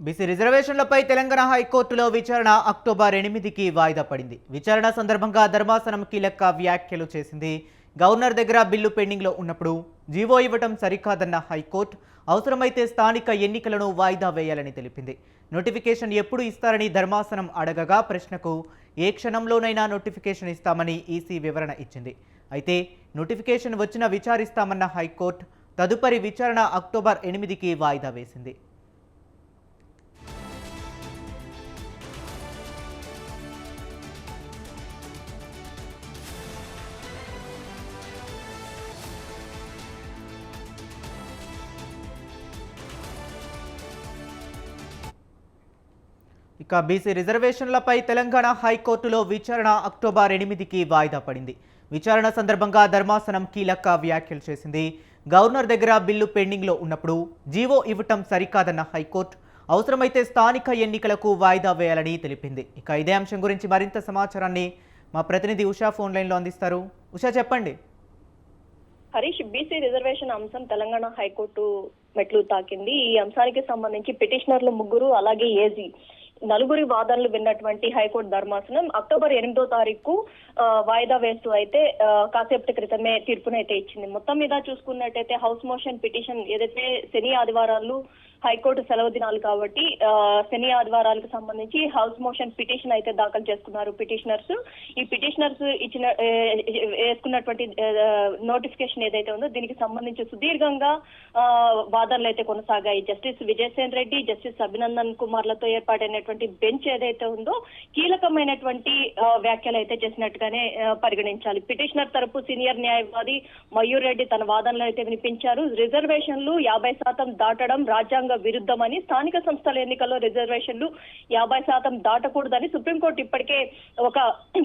BC రిజర్వేషన్లపై Telangana హైకోర్టులో విచారణ October 8కి వాయిదా పడింది. విచారణ సందర్భంగా ధర్మాసనం కీలక వ్యాఖ్యలు చేసింది. గవర్నర్ దగ్గర బిల్లు పెండింగ్లో ఉన్నప్పుడు జీవో ఇవ్వటం సరికాదన్న హైకోర్టు అవసరమైతే స్థానిక ఎన్నికలను వాయిదా వేయాలని తెలిపింది. నోటిఫికేషన్ ఎప్పుడు ఇస్తారని ధర్మాసనం అడగగా ప్రశ్నకు ఏ క్షణంలోనైనా నోటిఫికేషన్ ఇస్తామని ఈసీ వివరణ ఇచ్చింది. అయితే నోటిఫికేషన్ వచ్చినా విచారిస్తామన్న హైకోర్టు తదుపరి విచారణ అక్టోబర్ 8కి వాయిదా వేసింది. ఇక బీసీ రిజర్వేషన్లపై తెలంగాణ హైకోర్టులో విచారణ అక్టోబర్ 8కి వాయిదా పడింది. విచారణ సందర్భంగా ధర్మాసనం కీలక వ్యాఖ్యలు చేసింది. గవర్నర్ దగ్గర బిల్లు పెండింగ్లో ఉన్నప్పుడు జీవో ఇవ్వటం సరికాదన్న హైకోర్టు అవసరమైతే స్థానిక ఎన్నికలకు వాయిదా వేయాలని తెలిపింది. ఇక ఇదే అంశం గురించి మరింత సమాచారాన్ని మా ప్రతినిధి ఉషా ఫోన్ లైన్లో అందిస్తారు. ఉషా, చెప్పండి. హరీష్, బీసీ రిజర్వేషన్ అంశం తెలంగాణ హైకోర్టు మెట్లు తాకింది. ఈ అంశానికి సంబంధించి పిటిషనర్లు ముగ్గురు అలాగే ఏజీ నలుగురి వాదనలు విన్నటువంటి హైకోర్టు ధర్మాసనం అక్టోబర్ 8వ తారీఖు వాయిదా వేస్తూ అయితే కాసేపటి క్రితమే తీర్పునైతే ఇచ్చింది. మొత్తం మీద చూసుకున్నట్టయితే హౌస్ మోషన్ పిటిషన్ ఏదైతే శని ఆదివారాలు హైకోర్టు సెలవు దినాలు కాబట్టి శని ఆదివారాలకు సంబంధించి హౌస్ మోషన్ పిటిషన్ అయితే దాఖలు చేసుకున్నారు పిటిషనర్స్. ఈ పిటిషనర్స్ వేసుకున్నటువంటి నోటిఫికేషన్ ఏదైతే ఉందో దీనికి సంబంధించి సుదీర్ఘంగా వాదనలు అయితే కొనసాగాయి. జస్టిస్ విజయసేన్ రెడ్డి, జస్టిస్ అభినందన్ కుమార్లతో ఏర్పాటైనటువంటి బెంచ్ ఏదైతే ఉందో కీలకమైనటువంటి వ్యాఖ్యలు అయితే చేసినట్టుగానే పరిగణించాలి. పిటిషనర్ తరపు సీనియర్ న్యాయవాది మయూర్ రెడ్డి తన వాదనలు అయితే వినిపించారు. రిజర్వేషన్లు 50% దాటడం రాజ్యాంగ విరుద్ధమని, స్థానిక సంస్థల ఎన్నికల్లో రిజర్వేషన్లు 50% దాటకూడదని సుప్రీంకోర్టు ఇప్పటికే ఒక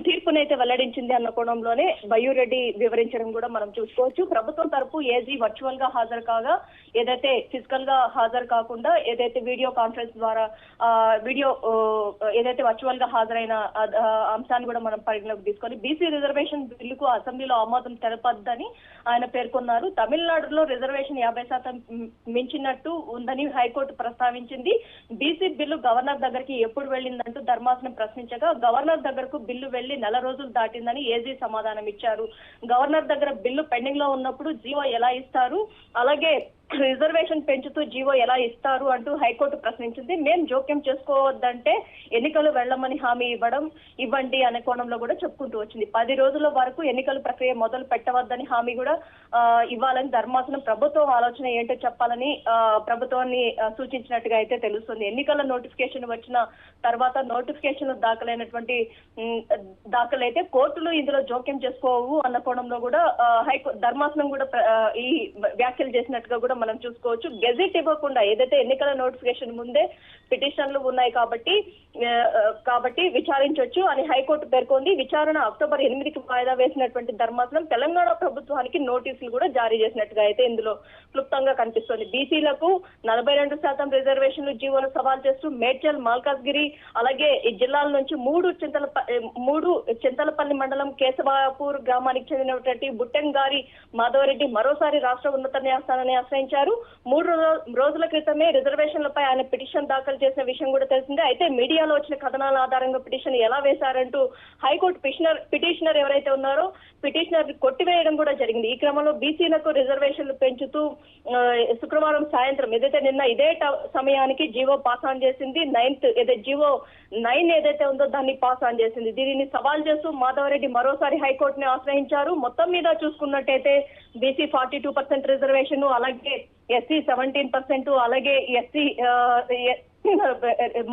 తీర్పునైతే వెల్లడించింది అన్న కోణంలోనే మయూర్ రెడ్డి వివరించడం కూడా మనం చూసుకోవచ్చు. ప్రభుత్వం తరపు ఏజీ వర్చువల్ గా హాజరు కాగా ఏదైతే ఫిజికల్ గా హాజరు కాకుండా ఏదైతే వీడియో కాన్ఫరెన్స్ ద్వారా ఏదైతే వర్చువల్ గా హాజరైన అంశాన్ని కూడా మనం పరిగణలోకి తీసుకొని బీసీ రిజర్వేషన్ బిల్లుకు అసెంబ్లీలో ఆమోదం తెలపద్దని ఆయన పేర్కొన్నారు. తమిళనాడులో రిజర్వేషన్ 50% మించినట్టు ఉందని హైకోర్టు ప్రస్తావించింది. బీసీ బిల్లు గవర్నర్ దగ్గరికి ఎప్పుడు వెళ్ళిందంటూ ధర్మాసనం ప్రశ్నించగా గవర్నర్ దగ్గరకు బిల్లు వెళ్లి 4 రోజులు దాటిందని ఏజీ సమాధానం ఇచ్చారు. గవర్నర్ దగ్గర బిల్లు పెండింగ్ లో ఉన్నప్పుడు జీవో ఎలా ఇస్తారు, అలాగే రిజర్వేషన్ పెంచుతూ జీవో ఎలా ఇస్తారు అంటూ హైకోర్టు ప్రశ్నించింది. మేం జోక్యం చేసుకోవద్దంటే ఎన్నికలు వెళ్లమని హామీ ఇవ్వండి అనే కోణంలో కూడా చెప్పుకుంటూ వచ్చింది. 10 రోజుల వరకు ఎన్నికల ప్రక్రియ మొదలు పెట్టవద్దని హామీ కూడా ఇవ్వాలని ధర్మాసనం ప్రభుత్వం ఆలోచన ఏంటో చెప్పాలని ప్రభుత్వాన్ని సూచించినట్టుగా అయితే తెలుస్తుంది. ఎన్నికల నోటిఫికేషన్ వచ్చిన తర్వాత నోటిఫికేషన్ దాఖలైతే కోర్టులు ఇందులో జోక్యం చేసుకోవు అన్న కోణంలో కూడా ధర్మాసనం కూడా ఈ వ్యాఖ్యలు చేసినట్టుగా కూడా మనం చూసుకోవచ్చు. గెజెట్ ఇవ్వకుండా ఏదైతే ఎన్నికల నోటిఫికేషన్ ముందే పిటిషన్లు ఉన్నాయి కాబట్టి విచారించవచ్చు అని హైకోర్టు పేర్కొంది. విచారణ అక్టోబర్ 8కి వాయిదా వేసినటువంటి ధర్మాసనం తెలంగాణ ప్రభుత్వానికి నోటీసులు కూడా జారీ చేసినట్టుగా అయితే ఇందులో క్లుప్తంగా కనిపిస్తోంది. బీసీలకు 42% రిజర్వేషన్లు జీవోను సవాల్ చేస్తూ మేడ్చల్, మల్కాజ్గిరి అలాగే ఈ జిల్లాల నుంచి 3 చింతలపల్లి మండలం కేశవాపూర్ గ్రామానికి చెందినటువంటి బుట్టెంగారి మాధవరెడ్డి మరోసారి రాష్ట్ర ఉన్నత న్యాయస్థానాన్ని ఆశ్రయించారు. 3 రోజుల క్రితమే రిజర్వేషన్లపై ఆయన పిటిషన్ దాఖలు చేసిన విషయం కూడా తెలిసిందే. అయితే మీడియాలో వచ్చిన కథనాల ఆధారంగా పిటిషన్ ఎలా వేశారంటూ హైకోర్టు పిటిషనర్ ఎవరైతే ఉన్నారో పిటిషనర్ కొట్టివేయడం కూడా జరిగింది. ఈ క్రమంలో బీసీలకు రిజర్వేషన్లు పెంచుతూ శుక్రవారం సాయంత్రం ఏదైతే నిన్న ఇదే సమయానికి జీవో పాస్ ఆన్ చేసింది. జీవో 9 ఏదైతే ఉందో దాన్ని పాస్ ఆన్ చేసింది. దీనిని సవాల్ చేస్తూ మాధవరెడ్డి మరోసారి హైకోర్టుని ఆశ్రయించారు. మొత్తం మీద చూసుకున్నట్టయితే బీసీ 42% రిజర్వేషన్, అలాగే ఎస్సీ 17%, అలాగే ఎస్సీ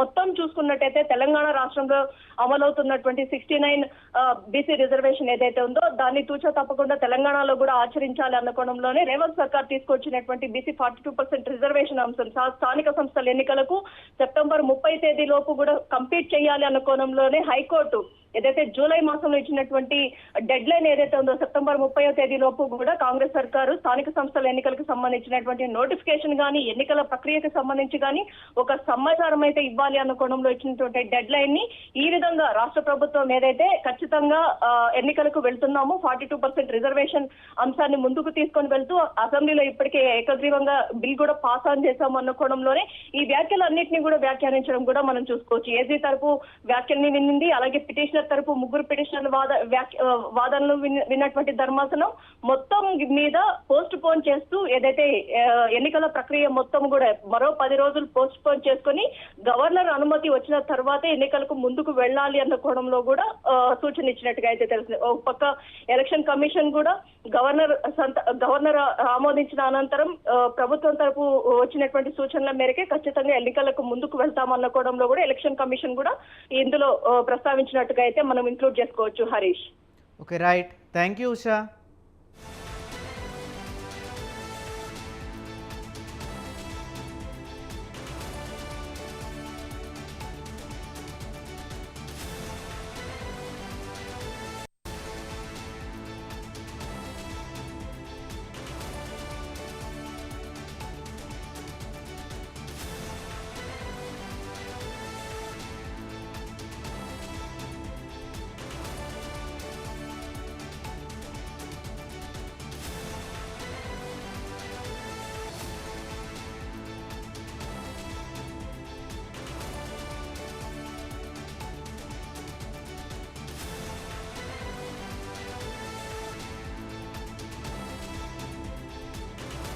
మొత్తం చూసుకున్నట్టయితే తెలంగాణ రాష్ట్రంలో అమలవుతున్నటువంటి 69 బీసీ రిజర్వేషన్ ఏదైతే ఉందో దాన్ని తూచా తప్పకుండా తెలంగాణలో కూడా ఆచరించాలి అన్న కోణంలోనే రేవంత్ సర్కార్ తీసుకొచ్చినటువంటి బీసీ 42% రిజర్వేషన్ అంశం స్థానిక సంస్థల ఎన్నికలకు సెప్టెంబర్ 30 తేదీలోపు కూడా కంప్లీట్ చేయాలి అన్న కోణంలోనే హైకోర్టు ఏదైతే జూలై మాసంలో ఇచ్చినటువంటి డెడ్ లైన్ ఏదైతే ఉందో సెప్టెంబర్ 30వ తేదీలోపు కూడా కాంగ్రెస్ సర్కారు స్థానిక సంస్థల ఎన్నికలకు సంబంధించినటువంటి నోటిఫికేషన్ కానీ ఎన్నికల ప్రక్రియకు సంబంధించి కానీ ఒక సమాచారం అయితే ఇవ్వాలి అన్న కోణంలో ఇచ్చినటువంటి డెడ్ లైన్ ని ఈ విధంగా రాష్ట్ర ప్రభుత్వం ఏదైతే ఖచ్చితంగా ఎన్నికలకు వెళ్తున్నామో 42% రిజర్వేషన్ అంశాన్ని ముందుకు తీసుకొని వెళ్తూ అసెంబ్లీలో ఇప్పటికే ఏకగ్రీవంగా బిల్ కూడా పాస్ ఆన్ చేశామన్న కోణంలోనే ఈ వ్యాఖ్యలన్నింటినీ కూడా వ్యాఖ్యానించడం కూడా మనం చూసుకోవచ్చు. ఏజీ తరపు వ్యాఖ్యల్ని వినింది, అలాగే పిటిషనర్ తరపు ముగ్గురు పిటిషనర్ వాదనలు విన్నటువంటి ధర్మాసనం మొత్తం మీద పోస్ట్ పోన్ చేస్తూ ఏదైతే ఎన్నికల ప్రక్రియ మొత్తం కూడా మరో 10 రోజులు పోస్ట్ పోన్ చేసుకుని గవర్నర్ అనుమతి వచ్చిన తర్వాతే ఎన్నికలకు ముందుకు వెళ్ళాలి అన్న కోణంలో కూడా సూచన ఇచ్చినట్టుగా అయితే తెలిసింది. ఒక పక్క ఎలక్షన్ కమిషన్ కూడా గవర్నర్ ఆమోదించిన అనంతరం ప్రభుత్వం తరపు వచ్చినటువంటి సూచనల మేరకే ఖచ్చితంగా ఎన్నికలకు ముందుకు వెళ్తామన్న కోణంలో కూడా ఎలక్షన్ కమిషన్ కూడా ఇందులో ప్రస్తావించినట్టుగా అయితే మనం ఇంక్లూడ్ చేసుకోవచ్చు. Harish. Okay, right. Thank you Usha.